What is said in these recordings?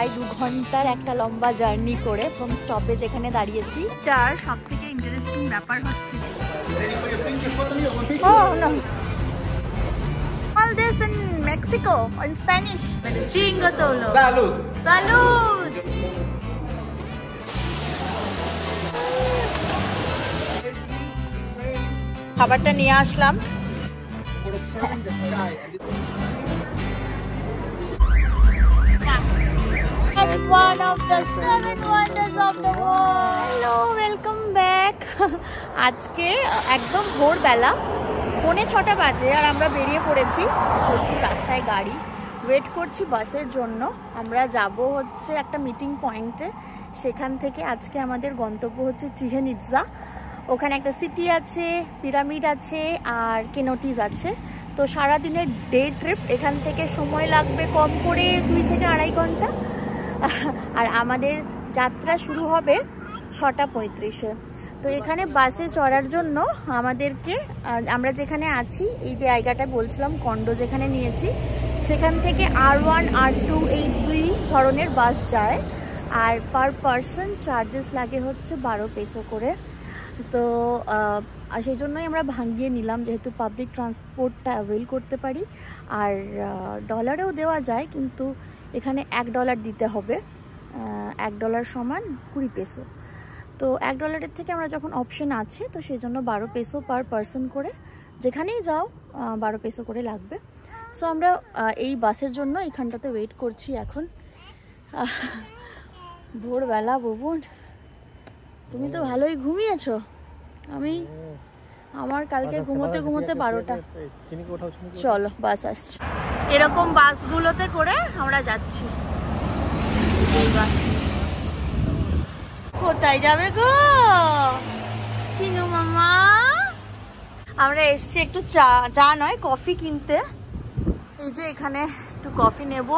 প্রায় 2 ঘন্টার একটা লম্বা জার্নি করে প্রথম স্টপেজ এখানে দাঁড়িয়েছি। তার সব থেকে ইন্টারেস্টিং ব্যাপার হচ্ছে all this in Mexico in Spanish chingo tolo salud salud খাবারটা নিয়ে আসলাম। One of the 7 wonders of the world. Hello, welcome back. আজকে একদম ভোরবেলা 5:45 বাজে আর আমরা বেরিয়ে পড়েছি। প্রচুর রাস্তায় গাড়ি, ওয়েট করছি বাসের জন্য। আমরা যাব হচ্ছে একটা মিটিং পয়েন্টে, সেখান থেকে আজকে আমাদের গন্তব্য হচ্ছে চিহেন ইৎজা। ওখানে একটা সিটি আছে, পিরামিড আছে আর কেনোটিস আছে। তো সারাদিনের ডে ট্রিপ, এখান থেকে সময় লাগবে কম করে 2 থেকে 2.5 ঘন্টা। আর আমাদের যাত্রা শুরু হবে 6:35-এ। তো এখানে বাসে চড়ার জন্য আমাদেরকে, আমরা যেখানে আছি এই যে জায়গাটা বলছিলাম কন্ডো যেখানে নিয়েছি, সেখান থেকে R1 R2 এই 2 ধরনের বাস যায়। আর পার পারসন চার্জেস লাগে হচ্ছে 12 পেসো করে। তো সেই জন্যই আমরা ভাঙিয়ে নিলাম, যেহেতু পাবলিক ট্রান্সপোর্টটা অ্যাভেল করতে পারি। আর ডলারেও দেওয়া যায়, কিন্তু এখানে $1 দিতে হবে। $1 সমান 20 পেসো। তো $1 থেকে আমরা যখন অপশন আছে, তো সেই জন্য 12 পেসো পার পারসন করে, যেখানেই যাও 12 পেসো করে লাগবে। সো আমরা এই বাসের জন্য এইখানটাতে ওয়েট করছি এখন। ভোরবেলা বুবুন, তুমি তো ভালোই ঘুমিয়েছো। আমার কালকে ঘুমোতে ঘুমোতে 12টা। চলো বাস আসছে। এরকম বাসগুলোতে করে আমরা যাচ্ছি। এই বাস কোথায় যাবে গো চিনু মামা? আমরা এসছি একটু চা নয় কফি কিনতে। এই যে এখানে একটু কফি নেব।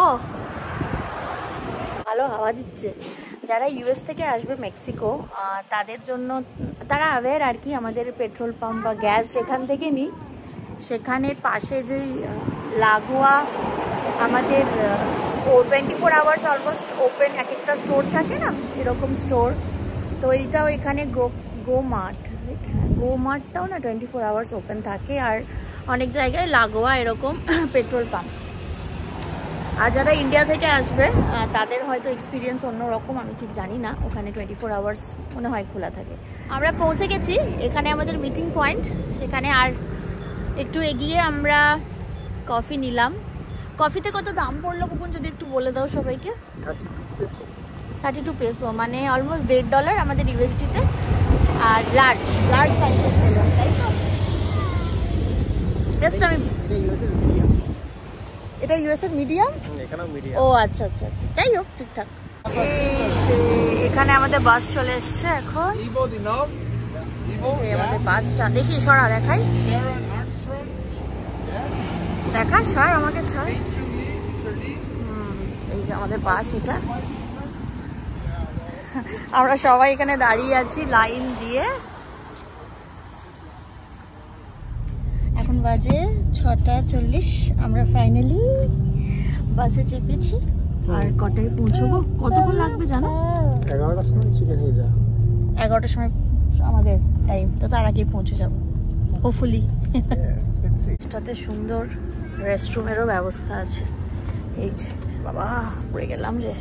ভালো হাওয়া দিচ্ছে। যারা ইউএস থেকে আসবে মেক্সিকো, তাদের জন্য, তারা অ্যাওয়্যার আর কি। আমাদের পেট্রোল পাম্প বা গ্যাস যেখান থেকে নিই, সেখানের পাশে যেই লাগোয়া আমাদের 24 আওয়ার্স অলমোস্ট ওপেন এক একটা স্টোর থাকে না, এরকম স্টোর। তো এইটাও এখানে গো মার্টটাও না 24 আওয়ার্স ওপেন থাকে। আর অনেক জায়গায় লাগোয়া এরকম পেট্রোল পাম্প। আর যারা ইন্ডিয়া থেকে আসবে তাদের হয়তো এক্সপিরিয়েন্স অন্যরকম, আমি ঠিক জানি না। ওখানে 24 আওয়ার্স মনে হয় খোলা থাকে। আমরা পৌঁছে গেছি, এখানে আমাদের মিটিং পয়েন্ট। সেখানে আর একটু এগিয়ে আমরা কফি নিলাম। কফিতে কত দাম পড়লো কুকুন, যদি একটু বলে দাও সবাইকে। 32 পেসো, মানে অলমোস্ট $1.5 আমাদের ইউএসডিতে। আর লার্জ সাইজের পেলাম, তাই তো? জাস্ট আমি এটা ইউএসএর মিডিয়াম। ও আচ্ছা আচ্ছা আচ্ছা, যাই হোক ঠিকঠাক। এখানে আমাদের বাস চলে এসছে এখন। আমাদের বাসটা দেখি, সরা দেখাই, দেখা সর আমাকে ছাড়। এই যে আমাদের বাস, এটা। আমরা সবাই এখানে দাঁড়িয়ে আছি লাইন দিয়ে। এখন বাজে 6:40। আমরা ফাইনালি বাসে চেপেছি। আর কটায় পৌঁছবো, কতক্ষণ লাগবে জানো? 11টার সময় চিকেন ইৎজা। 11টার সময় আমাদের টাইম, তো তার আগেই পৌঁছে যাবো হোপফুলি। এটাতে সুন্দর রেস্টরুমেরও ব্যবস্থা আছে। এই যে বাবা, পড়ে গেলাম যে।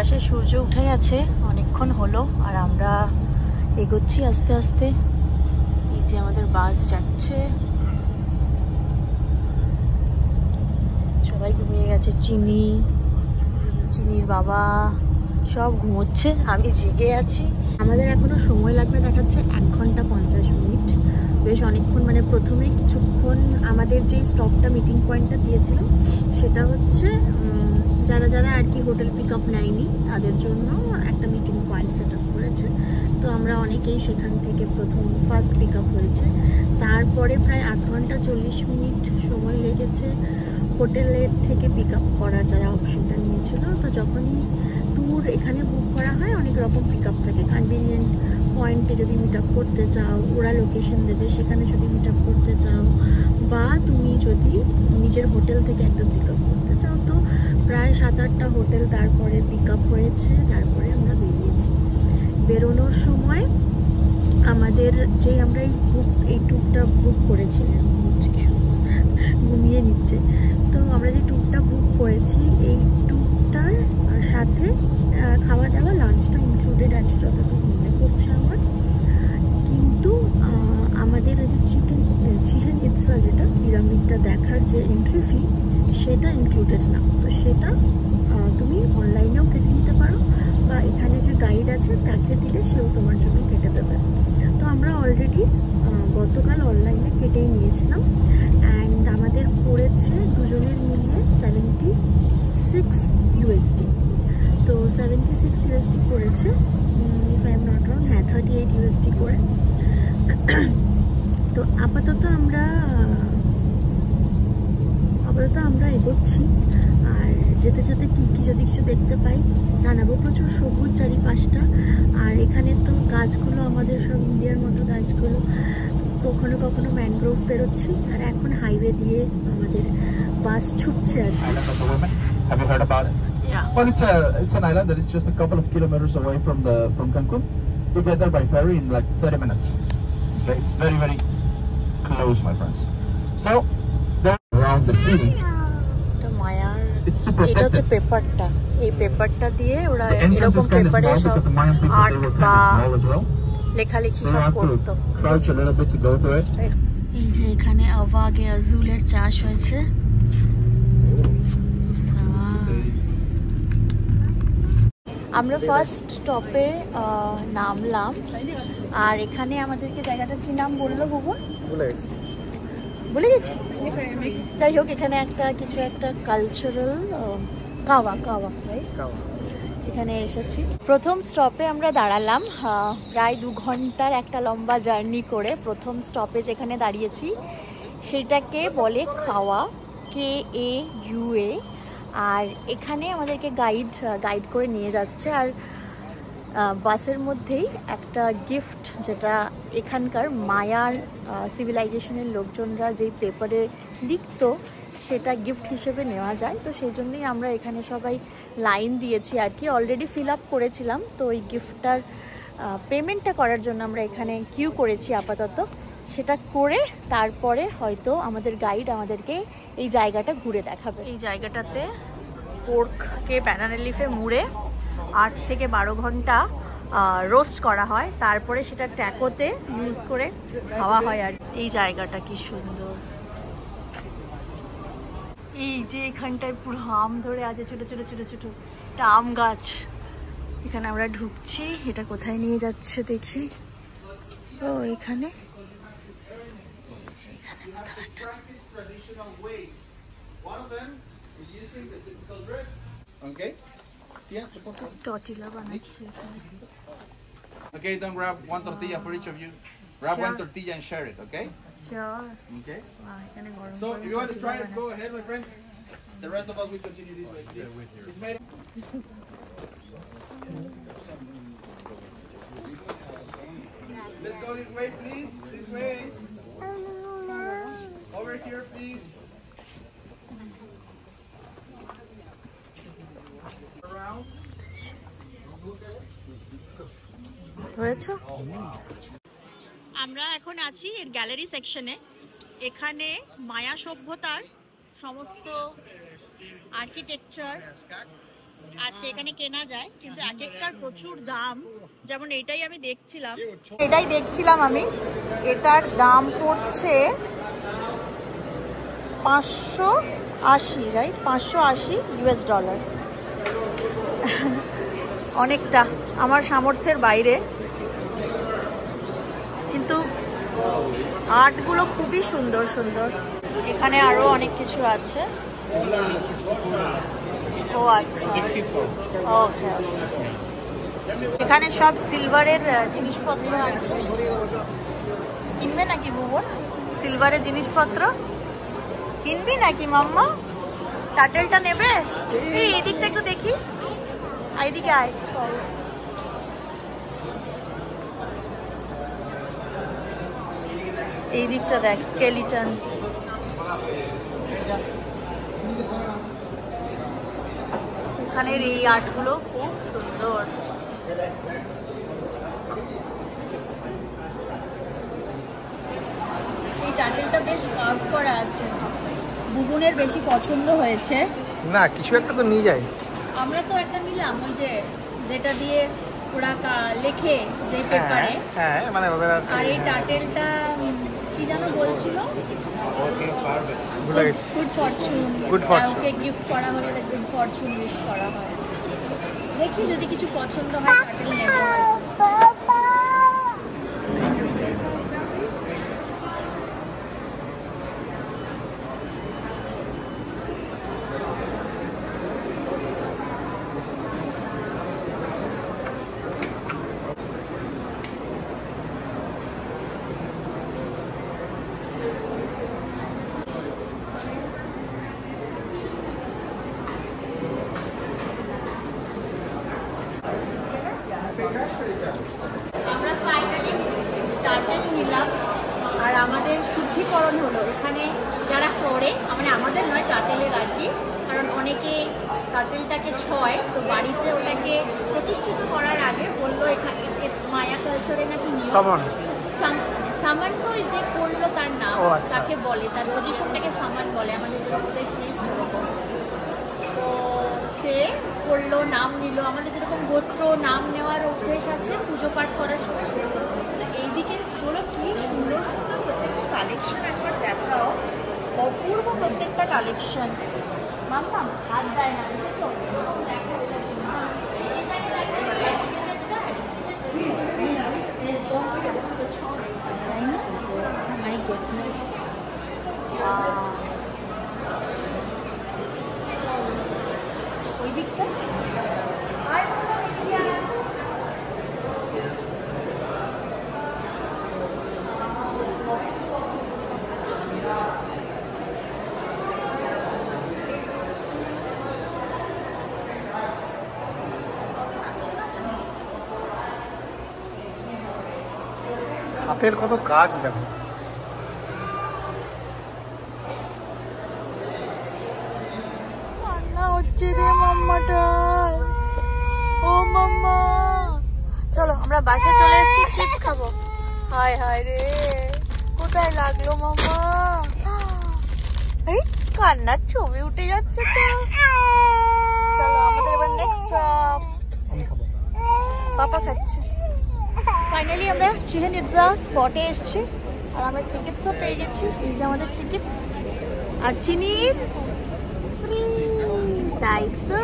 পাশে সূর্য উঠে গেছে, অনেকক্ষণ হলো। আর আমরা এগোচ্ছি আস্তে আস্তে। এই যে আমাদের বাস যাচ্ছে। সবাই ঘুমিয়ে গেছে। চিনির বাবা সব ঘুমোচ্ছে, আমি জেগে আছি। আমাদের এখনো সময় লাগবে, দেখাচ্ছে 1 ঘন্টা 50 মিনিট। বেশ অনেকক্ষণ, মানে প্রথমে কিছুক্ষণ আমাদের যে স্টপটা মিটিং পয়েন্টটা দিয়েছিল, সেটা হচ্ছে যারা যারা আর কি হোটেল পিক আপ নেয়নি তাদের জন্য একটা মিটিং পয়েন্ট সেট আপ করেছে। তো আমরা অনেকেই সেখান থেকে ফার্স্ট পিক আপ হয়েছে। তারপরে প্রায় 8 ঘন্টা 40 মিনিট সময় লেগেছে হোটেলের থেকে পিক আপ করার, যারা অপশনটা নিয়েছিল। তো যখনই ট্যুর এখানে বুক করা হয়, অনেক রকম পিক আপ থাকে। কনভিনিয়েন্ট পয়েন্টে যদি মিট আপ করতে চাও, ওরা লোকেশন দেবে, সেখানে যদি মিট আপ করতে চাও, বা যদি নিজের হোটেল থেকে একদম পিক আপ করতে চাও। তো প্রায় 7-8টা হোটেল তারপরে পিক আপ হয়েছে, তারপরে আমরা বেরিয়েছি। বেরোনোর সময় আমাদের আমরা এই ট্যুরটা বুক করেছিলাম, ঘুমিয়ে নিচ্ছে। তো আমরা যে ট্যুরটা বুক করেছি, এই ট্যুরটার সাথে খাওয়া দাওয়া লাঞ্চটা ইনক্লুডেড আছে যতটুকু মনে পড়ছে আমার। কিন্তু আমাদের যে চিকেন ইৎসা, যেটা পিরামিডটা দেখার যে এন্ট্রি ফি, সেটা ইনক্লুডেড না। তো সেটা তুমি অনলাইনেও কেটে নিতে পারো, বা এখানে যে গাইড আছে তাকে দিলে সেও তোমার জন্য কেটে দেবে। তো আমরা অলরেডি গতকাল অনলাইনে কেটেই নিয়েছিলাম, অ্যান্ড আমাদের পড়েছে দুজনের মিলিয়ে 76 USD। তো 76 USD পড়েছে, if I am not wrong, হ্যাঁ 38 USD করে। তো আপাতত আমরা এগোচ্ছি, আর যেতে যেতে কী যদি কিছু দেখতে পাই জানাবো। প্রচুর সবুজ চারিপাশটা, আর এখানে তো গাছগুলো আমাদের সব ইন্ডিয়ার মতো গাছগুলো, কখনো কখনো ম্যানগ্রোভ বেরোচ্ছি, আর এখন হাইওয়ে দিয়ে আমাদের বাস ছুটছে আর কি। Have you heard about it? Yeah. Well, it's an island that is just a couple of kilometers away from Cancun. You get there by ferry in like 30 minutes. Okay, it's very, very close, my friends. So, there around the city. It's to protect এটা হচ্ছে it. পেপারটা, এই পেপারটা দিয়ে ওরা The entrance এরকম is kind of পেপারে small সব because the Mayan people, art they were বা kind of small as well. লেখালেখি So you সব have করতো। to crouch a little bit to go through it. এই যে এখানে আভাগে আজুলের চাষ হয়েছে। আমরা ফার্স্ট স্টপে নামলাম, আর এখানে আমাদেরকে জায়গাটার কি নাম বললো গুগল? ভুলে গেছি। যাই হোক, এখানে কিছু একটা কালচারাল কাওয়া রাইট, এখানে এসেছি। প্রথম স্টপে আমরা দাঁড়ালাম, প্রায় 2 ঘন্টার একটা লম্বা জার্নি করে প্রথম স্টপে যেখানে দাঁড়িয়েছি সেটাকে বলে কাওয়া, KAUA। আর এখানে আমাদেরকে গাইড করে নিয়ে যাচ্ছে, আর বাসের মধ্যেই একটা গিফট, যেটা এখানকার মায়ার সিভিলাইজেশনের লোকজনরা যেই পেপারে লিখতো সেটা গিফট হিসেবে নেওয়া যায়। তো সেই জন্যই আমরা এখানে সবাই লাইন দিয়েছি আর কি, অলরেডি ফিল আপ করেছিলাম। তো ওই গিফটটার পেমেন্টটা করার জন্য আমরা এখানে কিউ করেছি আপাতত। সেটা করে তারপরে হয়তো আমাদের গাইড আমাদেরকে এই জায়গাটা ঘুরে দেখাবে। এই জায়গাটাতে পোর্ককে ব্যানানা লিফে মুড়ে 8 থেকে 12 ঘন্টা রোস্ট করা হয়, তারপরে সেটা ট্যাকোতে ইউজ করে খাওয়া হয়। আর এই জায়গাটা কি সুন্দর, এই যে এখানটায় পুরো আম ধরে আছে, ছোট ছোট ছোট ছোট একটা আম গাছ। এখানে আমরা ঢুকছি, এটা কোথায় নিয়ে যাচ্ছে দেখি। ও এখানে টর্টিলা বানাচ্ছে এখানে। Okay, then grab 1 tortilla for each of you. Grab 1 tortilla and share it, okay? Sure. Okay. এখানে গরম So গরম if you want to try it, tortilla go ahead, my friends. The rest of us will continue this way. It's made. Let's go this way, please. This way. Over here, please. Around. হয়েছে। আমরা এখন আছি এর gallery সেকশনে। এখানে মায়া সভ্যতার সমস্ত architecture আছে, এখানে কেনা যায়, কিন্তু এক একটার প্রচুর দাম। যেমন এটাই দেখছিলাম আমি, এটার দাম পড়ছে 580, রাইট, 580 US ডলার। অনেকটা আমার সামর্থ্যের বাইরে, কিন্তু আর্টগুলো খুবই সুন্দর সুন্দর। এখানে আরো অনেক কিছু আছে। ও আচ্ছা, ওকে। এখানে সব সিলভারের জিনিসপত্র আছে। কিনবে নাকি বুবন? সিলভারের জিনিসপত্র কিনবি নাকি মাম্মা? টাটেলটা নেবে? এই দিকটা একটু দেখি, এইদিকে আয়। এই দিকটা দেখ, স্কেলিটন। এখানের এই আর্টগুলো খুব সুন্দর। এই টার্টেলটা বেশ কার্ভ করা আছে, বুবুনের বেশি পছন্দ হয়েছে। না, কিছু একটা তো নিয়ে যায়। আমরা তো একটা নিলাম, ওই যে যেটা দিয়ে ওরা লেখে যে পেপারে। হ্যাঁ, মানে ওদের আর এই টার্টেলটা কি যেন বলছিল, গুড ফরচুন। ওকে গিফট করা হলে গুড ফরচুন উইশ করা হয়। দেখি যদি কিছু পছন্দ হয় টার্টেল নেব। আমরা ফাইনালি টার্টেল নিলাম আর আমাদের শুদ্ধিকরণ হলো। এখানে যারা করে, মানে আমাদের নয়, টার্টেলের আর কি, কারণ অনেকে টার্টেলটাকে ছয়, তো বাড়িতে ওটাকে প্রতিষ্ঠিত করার আগে বললো এখানে মায়া কালচারে নাকি সামান, তো যে করলো তার নাম, তাকে বলে, তার পজিশনটাকে সামান বলে, আমাদের যেরকম প্রিস্ট ওরকম। তো সে করলো, নাম নিল, আমাদের যেরকম গোত্র নাম নেওয়ার অভ্যেস আছে পুজো পাঠ করার সময় সেরকম। এইদিকে হলো কি সুন্দর সুন্দর প্রত্যেকটা কালেকশন, একবার দেখাও, অপূর্ব প্রত্যেকটা কালেকশন। মাম্মা হাত দেয় না, দেখেছো? ওই দিকটা হাতের কত কাজ দেখো। রান্না হচ্ছে রে মাম্মাটা। ও মাম্মা, চলো আমরা বাসায় চলে এসেছি, চিপস খাবো। হায় হায় রে, কোথায় লাগলো মাম্মা? এই কান্নার ছবি উঠে যাচ্ছে তো। চলো আমাদের এবার নেক্সট স্টপ। পাপা খাচ্ছে। ফাইনালি আমরা চিকেন ইৎজা স্পটে এসেছি আর আমরা টিকিটসও পেয়ে গেছি। এই যে আমাদের টিকিটস আর চিনির ফ্রি, তাই তো।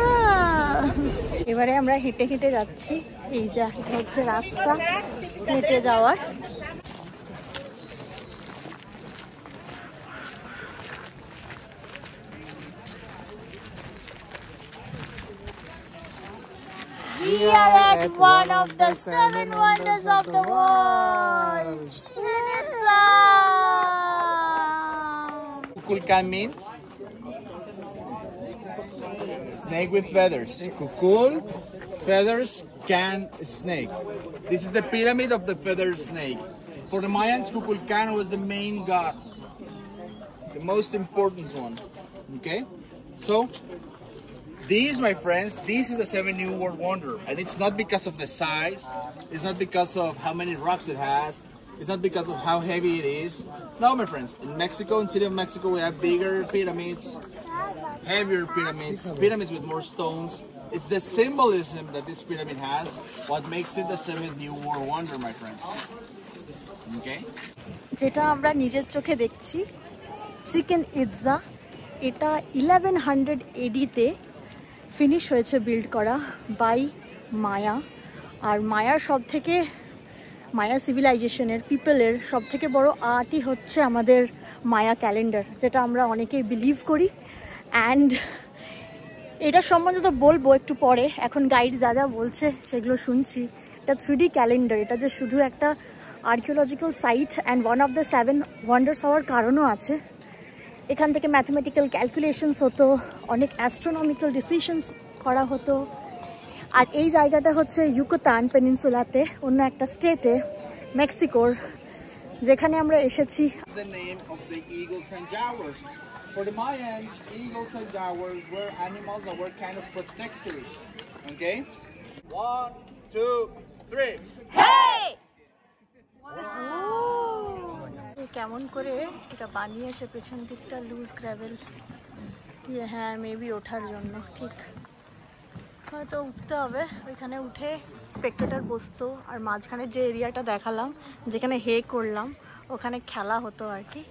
এবারে আমরা হেঁটে হেঁটে যাচ্ছি। এই যা হচ্ছে রাস্তা হেঁটে যাওয়ার। We are at one of the 7 wonders of the world, Chichen Itza. Kukulkan means snake with feathers. Kukul, feathers, can, snake. This is the pyramid of the feathered snake. For the Mayans, Kukulkan was the main god, the most important one. Okay? So, these, my friends, this is the 7 New World Wonder. And it's not because of the size, it's not because of how many rocks it has, it's not because of how heavy it is. No, my friends, in Mexico, in City of Mexico, we have bigger pyramids, heavier pyramids, pyramids with more stones. It's the symbolism that this pyramid has, what makes it the 7th New World Wonder, my friends. Okay? যেটা আমরা নিজের চোখে দেখছি, chicken Itza, এটা 1100 AD-তে finish হয়েছে build করা by মায়া। আর মায়ার সব থেকে, মায়া সিভিলাইজেশনের পিপলের সব থেকে বড় আর্টই হচ্ছে আমাদের মায়া ক্যালেন্ডার, যেটা আমরা অনেকেই বিলিভ করি। অ্যান্ড এটা সম্বন্ধে তো বলবো একটু পরে, এখন গাইড যা যা বলছে সেগুলো শুনছি। এটা 3D ক্যালেন্ডার, এটা যে শুধু একটা archaeological site and one of the 7 wonders হওয়ার কারণও আছে। এখান থেকে ম্যাথমেটিক্যাল ক্যালকুলেশনস হতো, অনেক অ্যাস্ট্রোনমিক্যাল ডিসিশনস করা হতো। আর এই জায়গাটা হচ্ছে ইউকাতান পেনিনসুলাতে, অন্য একটা স্টেটে, মেক্সিকোর যেখানে আমরা এসেছি। The name of the eagles and jaguars. For the Mayans, eagles and jaguars were animals that were kind of protectors. Okay? 1, 2, 3. কেমন করে এটা বানিয়েছে পেছন দিকটা লুজ গ্র্যাভেল। হ্যাঁ, মেবি ওঠার জন্য। ঠিক, হয়তো উঠতে হবে। ওইখানে উঠে স্পেক্টেটর বসতো, আর মাঝখানে যে এরিয়াটা দেখালাম যেখানে হে করলাম ওখানে খেলা হতো আর কি।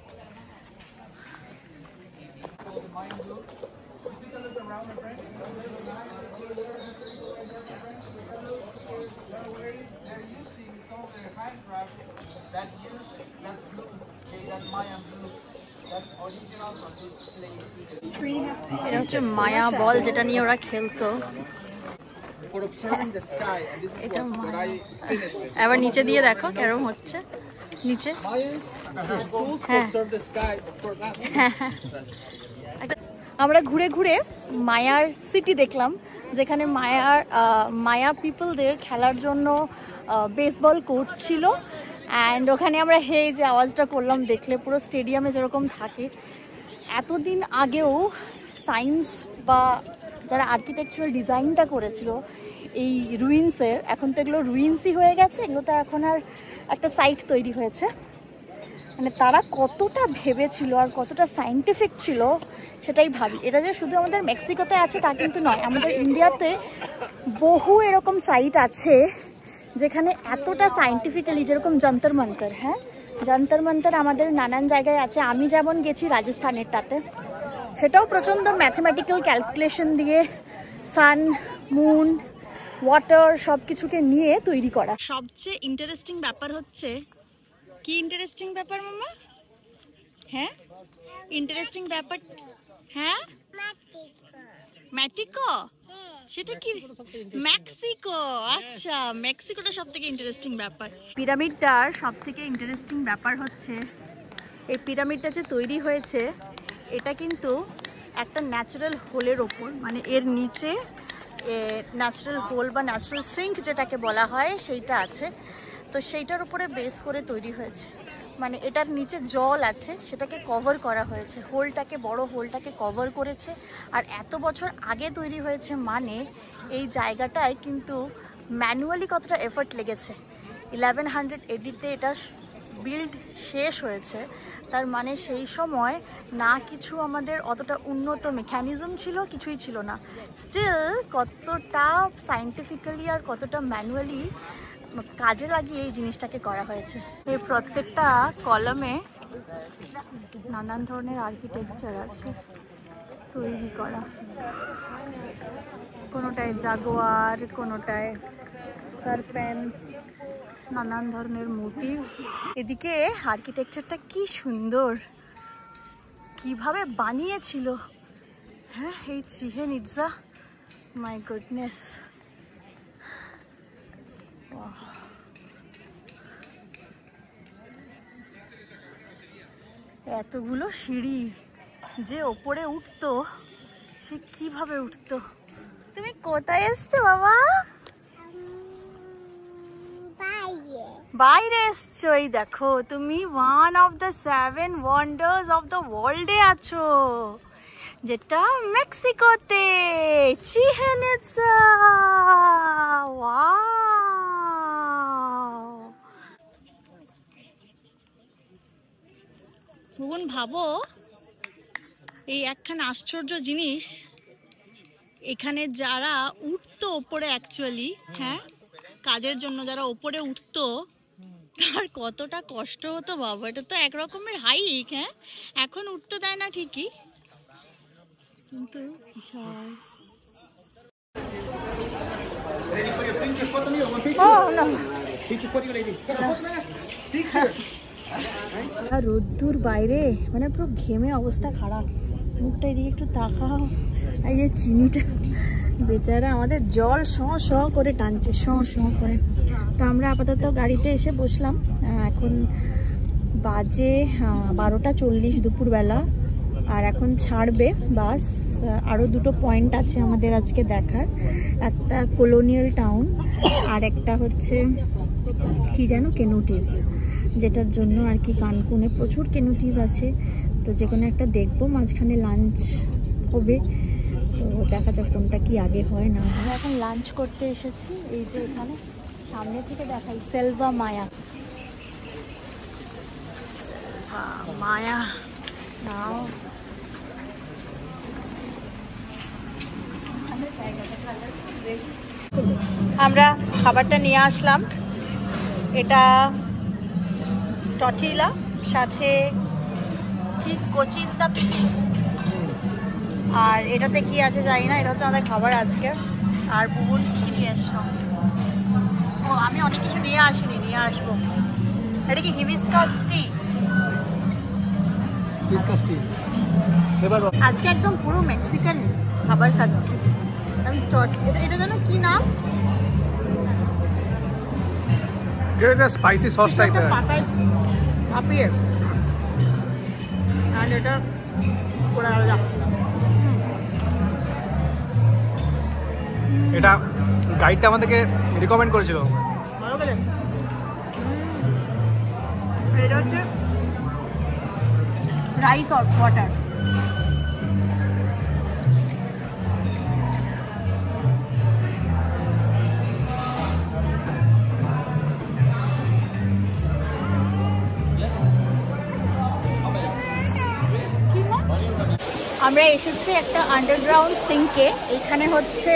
এটা হচ্ছে মায়া বল, যেটা নিয়ে ওরা খেলতো। এটা এবার নিচে দিয়ে দেখো কেরম হচ্ছে নিচে। আমরা ঘুরে ঘুরে মায়ার সিটি দেখলাম, যেখানে মায়া পিপলদের খেলার জন্য বেসবল কোর্ট ছিল। অ্যান্ড ওখানে আমরা যে আওয়াজটা করলাম, দেখলে পুরো স্টেডিয়ামে যেরকম থাকে। এতদিন আগেও সায়েন্স বা যারা আর্কিটেকচারাল ডিজাইনটা করেছিল এই রুইন্সের, এখন তো এগুলো রুইন্সই হয়ে গেছে, এগুলো তো এখন আর একটা সাইট তৈরি হয়েছে। মানে তারা কতটা ভেবেছিল আর কতটা সায়েন্টিফিক ছিল সেটাই ভাবি। এটা যে শুধু আমাদের মেক্সিকোতে আছে তা কিন্তু নয়, আমাদের ইন্ডিয়াতে বহু এরকম সাইট আছে যেখানে এতটা সায়েন্টিফিক্যালি, যেরকম যন্তর মন্তর। হ্যাঁ, যন্তর মন্তর আমাদের নানান জায়গায় আছে। আমি যেমন গেছি রাজস্থানেরটাতে, সেটাও প্রচণ্ড ম্যাথমেটিক্যাল ক্যালকুলেশন দিয়ে সান, মুন, ওয়াটার সব কিছুকে নিয়ে তৈরি করা। সবচেয়ে ইন্টারেস্টিং ব্যাপার হচ্ছে কি? ইন্টারেস্টিং ব্যাপার মামা? হ্যাঁ, ইন্টারেস্টিং ব্যাপার। হ্যাঁ, মেক্সিকো। সেটা কি? মেক্সিকো। আচ্ছা, মেক্সিকোটা সব থেকে ইন্টারেস্টিং ব্যাপার। পিরামিডটার সব থেকে ইন্টারেস্টিং ব্যাপার হচ্ছে এই পিরামিডটা যে তৈরি হয়েছে, এটা কিন্তু একটা ন্যাচারাল হোলের ওপর, মানে এর নিচে ন্যাচারাল হোল বা ন্যাচারাল সিঙ্ক যেটাকে বলা হয় সেইটা আছে। তো সেইটার উপরে বেস করে তৈরি হয়েছে। মানে এটার নিচে জল আছে, সেটাকে কভার করা হয়েছে, হোলটাকে, বড় হোলটাকে কভার করেছে। আর এত বছর আগে তৈরি হয়েছে মানে এই জায়গাটায় কিন্তু ম্যানুয়ালি কতটা এফর্ট লেগেছে। 1100 AD-তে এটা বিল্ড শেষ হয়েছে। তার মানে সেই সময় না কিছু আমাদের অতটা উন্নত মেকানিজম ছিল, কিছুই ছিল না। স্টিল কতটা সায়েন্টিফিক্যালি আর কতটা ম্যানুয়ালি কাজে লাগিয়ে এই জিনিসটাকে করা হয়েছে। এই প্রত্যেকটা কলামে নানান ধরনের আর্কিটেকচার আছে তৈরি করা। কোনোটায় জাগুয়ার, কোনোটায় সারপেন্স, নানান ধরনের মোটিভ। এদিকে আর্কিটেকচারটা কি সুন্দর, কিভাবে বানিয়েছিল। হ্যাঁ, এই চিহেন ইটজা, মাই গুডনেস। এতগুলো সিঁড়ি যে ওপরে উঠতো, সে কিভাবে উঠতো। তুমি কোথায় এসছো বাবা? বাইরে এসছো। এই দেখো, তুমি one of the 7 wonders of the ওয়ার্ল্ডে আছো, যেটা মেক্সিকোতে, চিহেন ইটজা। ওয়াও! ভুবন, ভাবো এই একখানা আশ্চর্য জিনিস, এখানে যারা উঠতো ওপরে, অ্যাকচুয়ালি হ্যাঁ কাজের জন্য যারা ওপরে উঠতো, তার কতটা কষ্ট হতো বাবা। এটা তো এক রকমের হাইক। হ্যাঁ, এখন উঠতে দেয় না ঠিকই, কিন্তু রোদ্দুর বাইরে, মানে পুরো ঘেমে অবস্থা খারাপ। মুখটা এদিকে একটু তাকাও। এই যে চিনিটা বেচারা আমাদের জল শ করে টানছে, শ করে। তো আমরা আপাতত গাড়িতে এসে বসলাম। এখন বাজে 12:40 দুপুরবেলা। আর এখন ছাড়বে বাস। আরও দুটো পয়েন্ট আছে আমাদের আজকে দেখার। একটা কলোনিয়াল টাউন আর একটা হচ্ছে কি যেন কেনোটিস। যেটার জন্য আর কি কানকুনে প্রচুর কেনোটিস আছে। তো যে কোনো একটা দেখবো, মাঝখানে লাঞ্চ হবে, তো দেখা যাক কোনটা কি আগে হয় না হয়। এখন লাঞ্চ করতে এসেছি, এই যে এখানে সামনে থেকে দেখাই সেলভা মায়া। মায়া নাও আমরা খাবারটা নিয়ে আসলাম। এটা টর্টিলা সাথে কি কোচিন্তা পিঠে, আর এটাতে কি আছে জানি না। এটা হচ্ছে আমাদের খাবার আজকে। আর বুবুন কি নিয়ে এসছো? ও আমি অনেক কিছু নিয়ে আসিনি, নিয়ে আসবো। এটা কি হিবিস্কাস টি? আজকে একদম পুরো মেক্সিকান খাবার খাচ্ছি। আমি এটা জানো কি নাম? এটা স্পাইসি সস টাইপের পাতায় ভাপিয়ে, আর এটা পুরো আলাদা। এটা গাইডটা আমাদেরকে রিকমেন্ড করেছিল। ভালো গেলে এটা হচ্ছে রাইস অর ওয়াটার। আমরা এসেছি একটা আন্ডারগ্রাউন্ড সিঙ্কে। এখানে হচ্ছে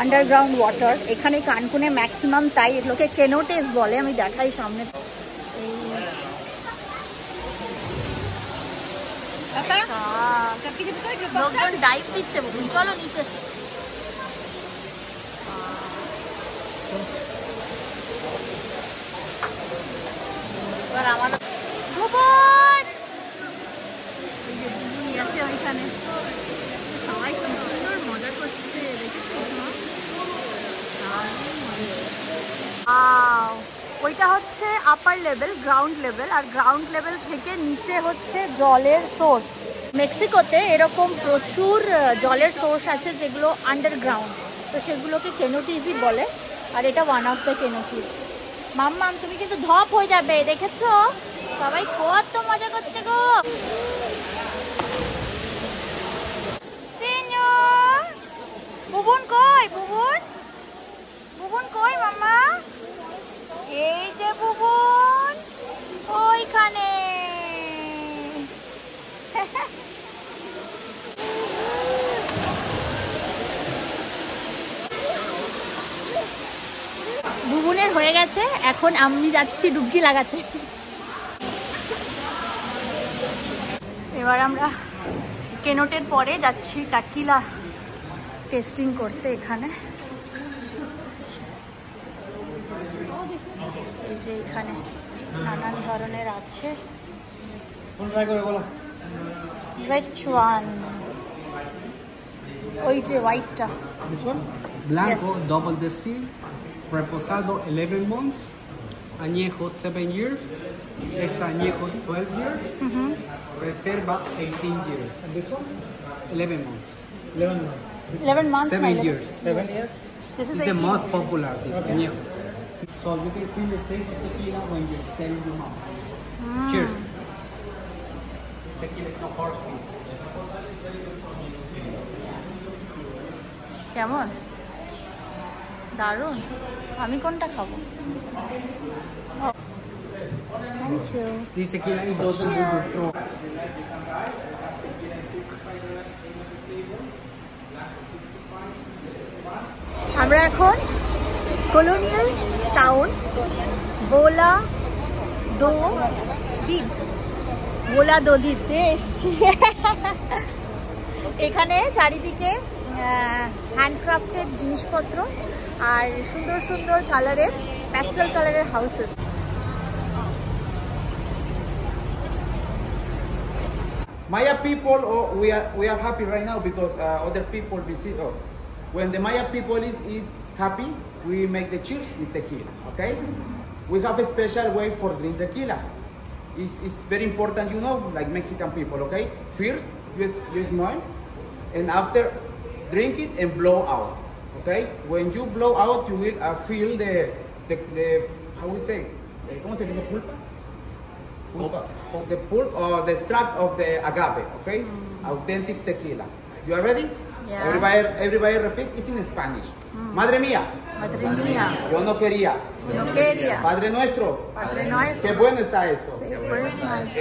আন্ডারগ্রাউন্ড ওয়াটার। এখানে কানকুনে ম্যাক্সিমাম তাই, এগুলোকে কেনোটেস বলে। আমি দেখাই সামনে। ডাইভ দিচ্ছে, চলো নিচে। এবার আমার ওইখানে সবাই কি সুন্দর মজা করছে, ওইটা হচ্ছে আপার লেভেল, গ্রাউন্ড লেভেল। আর গ্রাউন্ড লেভেল থেকে নিচে হচ্ছে জলের সোর্স। মেক্সিকোতে এরকম প্রচুর জলের সোর্স আছে যেগুলো আন্ডারগ্রাউন্ড, তো সেগুলোকে কেনোটিসই বলে। আর এটা ওয়ান অফ দ্য কেনোটিস। মাম্মাম তুমি কিন্তু ধপ হয়ে যাবে, দেখেছো? সবাই কত মজা করছে গো। বুবুন কই? বুবুন বুবুন কই মাম্মা? এই যে বুবুন ওইখানে। বুবুনের হয়ে গেছে, এখন আমি যাচ্ছি ডুবকি লাগাতে। এবার আমরা কেনোটের পরে যাচ্ছি টাকিলা টেস্টিং করতে। এখানে এই যে এখানে নানান ধরনের আছে। Which one? ওই যে হোয়াইটটা। This one? Blanco, yes. Double the seal, reposado 11 months, añejo 7 years, ex añejo 12 years, reserva 18 years. And this one? 11 months. 11 months. 11 months. 7 years. 7 years? This is It's the 18. most popular, this añejo. So you can feel the taste of tequila when you exhale in your mouth. Cheers. Tequila is no horse piece. কেমন? দারুণ। আমি কোনটা খাবো? Thank you. This tequila it doesn't do your throat. আমরা এখন colonial town বোলা দোদিতে এসছি। এখানে চারিদিকে হ্যান্ডক্রাফটেড জিনিসপত্র আর সুন্দর সুন্দর কালারের, প্যাস্টেল কালারের houses. Maya people, we are happy right now because other people visit us. When the Maya people is happy, we make the cheers with tequila. Okay, we have a special way for drink tequila. It's very important, you know, like Mexican people. Okay, first you smile, and after drink it and blow out. Okay, when you blow out, you will feel the how we say, ¿cómo se dice pulpa? Pulpa. The pulp or the extract of the agave, okay? Authentic tequila. You are ready? Yeah. Everybody repeat. It's in Spanish. Madre mía. Madre mía. Yo no quería. No quería. Padre nuestro. Padre nuestro. Qué bueno está esto. Sí, pues,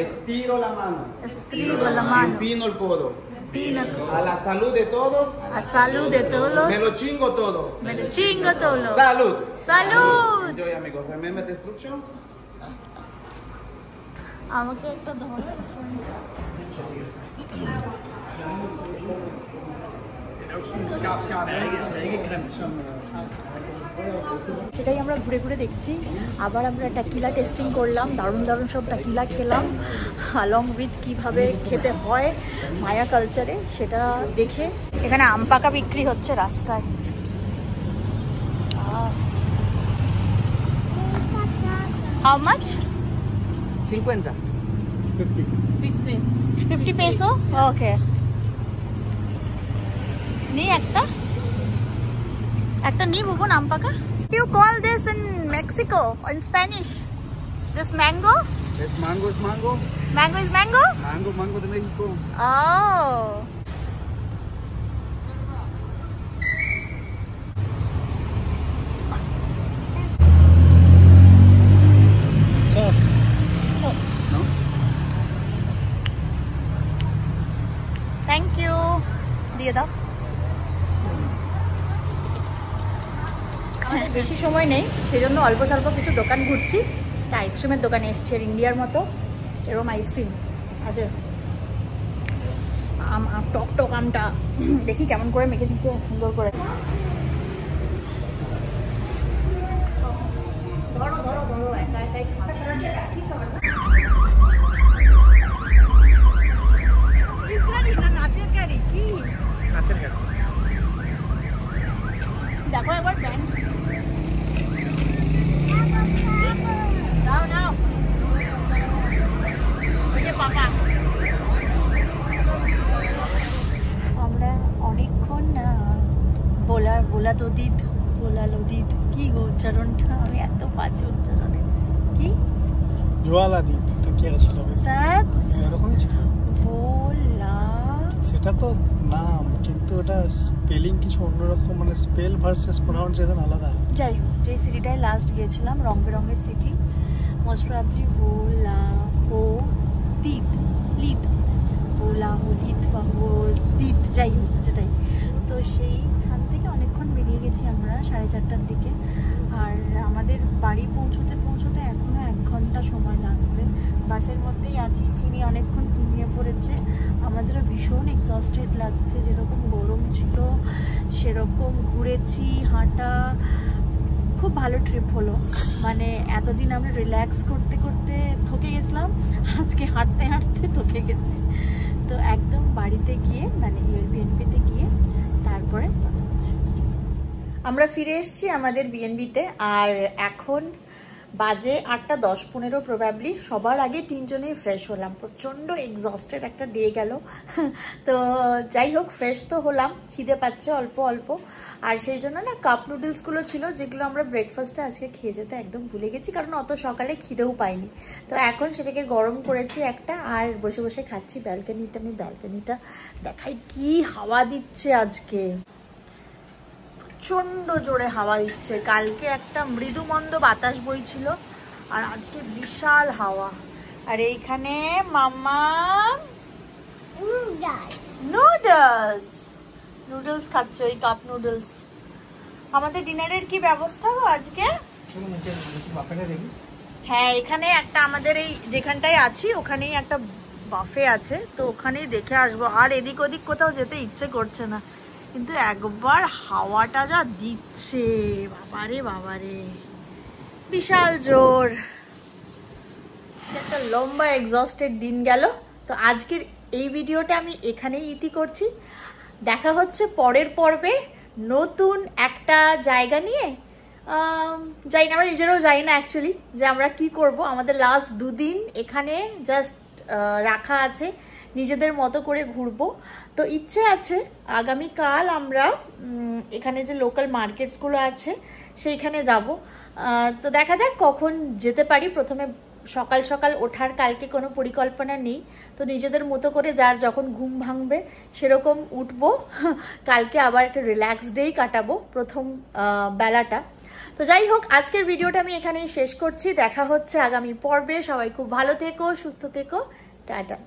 Estiro la mano. estiro la mano. Empino el codo. Pina. A la salud de todos. A salud de todos. Me lo chingo todo. Me lo chingo todo. Salud. Salud. Enjoy, amigos. Remember the instruction. আমাকে একটা ধরো। সেটাই আমরা ঘুরে ঘুরে দেখছি। আবার আমরা টেকিলা টেস্টিং করলাম, দারুণ দারুণ সব টেকিলা খেলাম, অলং উইথ কীভাবে খেতে হয় মায়া কালচারে সেটা দেখে। এখানে আম পাকা বিক্রি হচ্ছে রাস্তায়। How much? 50. 50 peso? Okay. নি একটা নি বুবু নাম পাকা। You call this in Mexico or in Spanish? This mango? Es mango, es mango. Mango is mango? Mango, mango de México. Oh. Sauce. No? Thank you. দিয়ে দাও। আমাদের বেশি সময় নেই, সেজন্য অল্প স্বল্প কিছু দোকান ঘুরছি। একটা আইসক্রিমের দোকানে এসছে, ইন্ডিয়ার মতো এরকম আইসক্রিম আছে। আম টক টক আমটা দেখি কেমন করে মেখে দিচ্ছে সুন্দর করে। ধরো ধরো ধরো, একা একাই নাচের গাড়ি কি? নাচের গাড়ি। দেখো একবার ব্যান্ড দাও দাও। ওই যে পাকা। আমরা অনেকক্ষণ ভোলা লদিত কি গো উচ্চারণটা, আমি এত বাজে উচ্চারণে। কি জোয়ালা দিত তো কি ছিল বেশ এরকমই ছিল। ভোলা সেটা তো নাম, কিন্তু ওটা স্পেলিং কিছু অন্যরকম, মানে স্পেল ভার্সেস প্রোনাউন্সিয়েশন আলাদা। যাই হোক, যে সিটিটায় লাস্ট গিয়েছিলাম রং বেরঙের সিটি, মোস্ট প্রবাবলি ভোলা ও লিত ভোলা হলিত বা লিত, যাই হোক যেটাই। তো সেইখান থেকে অনেকক্ষণ বেরিয়ে গেছি আমরা 4:30টার দিকে। আর আমাদের বাড়ি পৌঁছতে এখনও 1 ঘন্টা সময় লাগবে। বাসের মধ্যেই আছি, চিনি অনেকক্ষণ ঘুমিয়ে পড়েছে। আমাদেরও ভীষণ এক্সস্টেড লাগছে, যেরকম গরম ছিল সেরকম ঘুরেছি, হাঁটা, খুব ভালো ট্রিপ হলো। মানে এতদিন আমরা রিল্যাক্স করতে করতে থকে গেছিলাম, আজকে হাঁটতে হাঁটতে থকে গেছি। তো একদম বাড়িতে গিয়ে মানে এয়ারবিএনবিতে গিয়ে তারপরে আমরা ফিরে এসেছি আমাদের বিএনবিতে। আর এখন বাজে 8:10-15 প্রবাবলি। সবার আগে 3 জনেই ফ্রেশ হলাম, প্রচণ্ড এক্সস্টেড একটা ডে গেল। তো যাই হোক, ফ্রেশ তো হলাম, খিদে পাচ্ছে অল্প অল্প। আর সেই জন্য না কাপ নুডলসগুলো ছিল, যেগুলো আমরা ব্রেকফাস্টে আজকে খেয়ে যেতে একদম ভুলে গেছি, কারণ অত সকালে খিদেও পাইনি। তো এখন সেটাকে গরম করেছি একটা, আর বসে বসে খাচ্ছি ব্যালকনিতে। আমি ব্যালকনিটা দেখাই, কি হাওয়া দিচ্ছে আজকে, প্রচণ্ড জোরে হাওয়া দিচ্ছে। কালকে একটা মৃদুমন্দ বাতাস বইছিল, আর আজকে বিশাল হাওয়া। আর এইখানে মাম্মা নুডলস খাচ্ছে, ওই কাপ নুডলস। আমাদের ডিনারের কি ব্যবস্থা গো আজকে? হ্যাঁ, এখানে একটা আমাদের এই যেখানটায় আছি ওখানেই একটা বাফে আছে, তো ওখানেই দেখে আসবো। আর এদিক ওদিক কোথাও যেতে ইচ্ছে করছে না, কিন্তু একবার হাওয়াটা যা দিচ্ছে, বাবারে বিশাল জোর। একটা লম্বা এক্সস্টেড দিন গেল। তো আজকের এই ভিডিওটা আমি এখানেই ইতি করছি। দেখা হচ্ছে পরের পর্বে নতুন একটা জায়গা নিয়ে। যাই না, আমরা নিজেরাও যাই না অ্যাকচুয়ালি যে আমরা কি করব। আমাদের লাস্ট 2 দিন এখানে জাস্ট রাখা আছে, নিজেদের মতো করে ঘুরবো। তো ইচ্ছে আছে আগামীকাল আমরা এখানে যে লোকাল মার্কেটসগুলো আছে সেইখানে যাব। তো দেখা যাক কখন যেতে পারি। প্রথমে সকাল সকাল ওঠার কালকে কোনো পরিকল্পনা নেই, তো নিজেদের মতো করে যার যখন ঘুম ভাঙবে সেরকম উঠবো। কালকে আবার একটা রিল্যাক্স ডেই কাটাবো প্রথম বেলাটা। তো যাই হোক, আজকের ভিডিওটা আমি এখানেই শেষ করছি। দেখা হচ্ছে আগামী পর্বে। সবাই খুব ভালো থেকো, সুস্থ থেকো, টাটা।